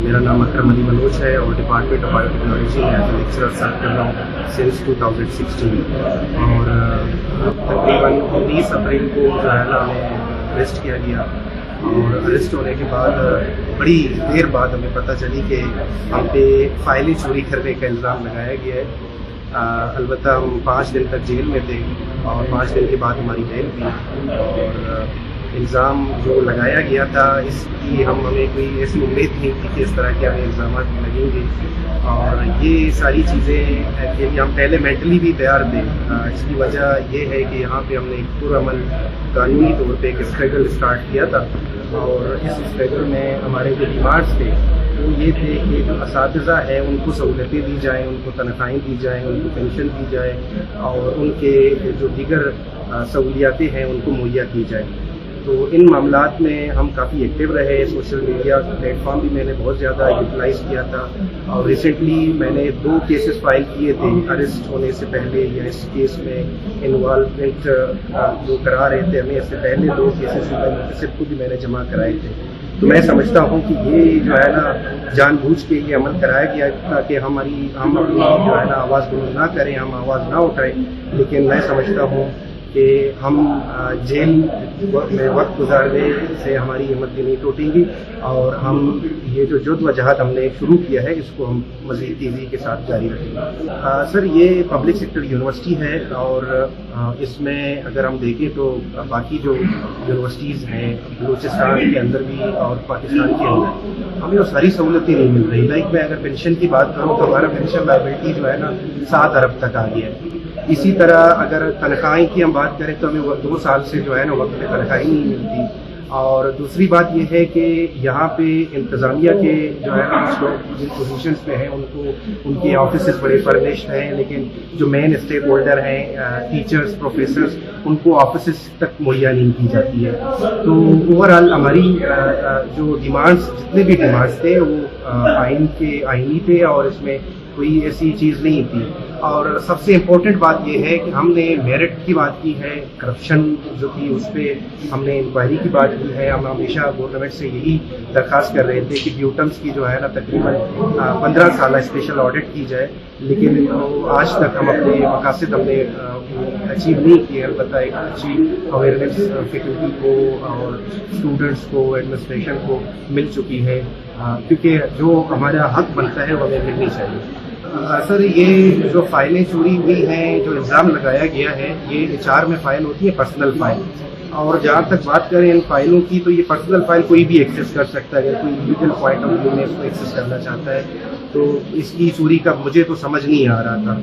मेरा नाम अकरम अली मनोज है और डिपार्टमेंट ऑफ बायोटेक्नोलॉजी में एज लेक्चरर सर्व कर रहा हूँ सिंस 2016 और तकरीबन 19 अप्रैल को जो है ना हमें अरेस्ट किया गया और अरेस्ट होने के बाद बड़ी देर बाद हमें पता चली कि हम पे फाइलें चोरी करने का इल्ज़ाम लगाया गया है। अलबत्ता हम 5 दिन तक जेल में थे और 5 दिन के बाद हमारी बेल हुई और इल्ज़ाम जो लगाया गया था इसकी हमें कोई ऐसी उम्मीद नहीं थी कि इस तरह के हमें इल्ज़ाम लगेंगे और ये सारी चीज़ें के लिए हम पहले मेंटली भी तैयार थे। इसकी वजह ये है कि यहाँ पे हमने एक पुरअमल कानूनी तौर पे एक स्ट्रगल स्टार्ट किया था और इस स्ट्रगल में हमारे जो डिमांड्स थे वो ये थे कि जो असातिज़ा है उनको सहूलतें दी जाएँ, उनको तनख्वाहें दी जाएँ, उनको पेंशन दी जाए और उनके जो दीगर सहूलियातें हैं उनको मुहैया की जाए। तो इन मामलात में हम काफ़ी एक्टिव रहे। सोशल मीडिया प्लेटफॉर्म भी मैंने बहुत ज़्यादा यूटिलाइज़ किया था और रिसेंटली मैंने 2 केसेस फाइल किए थे अरेस्ट होने से पहले या इस केस में इन्वॉल्वमेंट जो करा रहे थे हमें इससे पहले 2 केसेस नोटिस खुद मैंने जमा कराए थे। तो मैं समझता हूँ कि ये जो है ना जानबूझ के ये अमल कराया गया ताकि हम अपनी जो है ना आवाज़ बुलंद ना करें, हम आवाज़ ना उठाएं। लेकिन मैं समझता हूँ कि हम जेल में वक्त गुजारने से हमारी हिम्मत नहीं टूटेगी और हम ये जो जद्दोजहद हमने शुरू किया है इसको हम मज़ीद तेज़ी के साथ जारी रखेंगे। सर ये पब्लिक सेक्टर यूनिवर्सिटी है और इसमें अगर हम देखें तो बाकी जो यूनिवर्सिटीज़ हैं बलूचिस्तान के अंदर भी और पाकिस्तान के अंदर हमें वो सारी सहूलतें नहीं मिल रही। लाइक मैं अगर पेंशन की बात करूँ तो हमारा पेंशन लायबिलिटी जो है ना 7 अरब तक आ गया है। इसी तरह अगर तनख्वाही की हम बात करें तो हमें 2 साल से जो है ना वक्त पे तनख्वाही नहीं मिलती। और दूसरी बात यह है कि यहाँ पे इंतज़ामिया के जो है ना कुछ लोग जिन पोजीशंस पे हैं उनके ऑफिसेस बड़े फर्निश्ड हैं लेकिन जो मेन स्टेक होल्डर हैं टीचर्स प्रोफेसर्स उनको ऑफिसेस तक मुहैया नहीं की जाती है। तो ओवरऑल हमारी जो डिमांड्स जितने भी डिमांड्स थे वो आईनी थे और इसमें कोई ऐसी चीज़ नहीं थी। और सबसे इम्पोर्टेंट बात यह है कि हमने मेरिट की बात की है, करप्शन जो थी उस पर हमने इंक्वायरी की बात की है। हम हमेशा गवर्नमेंट से यही दरख्वास्त कर रहे थे कि ब्यूटम्स की जो है ना तकरीबन 15 साल स्पेशल ऑडिट की जाए, लेकिन आज तक हम अपने मकासद हमने अचीव नहीं किए। अलबत्ता एक अच्छी अवेयरनेस फैकल्टी को और स्टूडेंट्स को एडमिनिस्ट्रेशन को मिल चुकी है क्योंकि जो हमारा हक बनता है वो हमें मिलनी चाहिए। सर ये जो फाइलें चोरी हुई हैं जो इल्ज़ाम लगाया गया है ये HR में फ़ाइल होती है पर्सनल फ़ाइल और जहाँ तक बात करें इन फाइलों की तो ये पर्सनल फ़ाइल कोई भी एक्सेस कर सकता है। अगर कोई लीगल पॉइंट ऑफ व्यू में इसको एक्सेस करना चाहता है तो इसकी चोरी का मुझे तो समझ नहीं आ रहा था।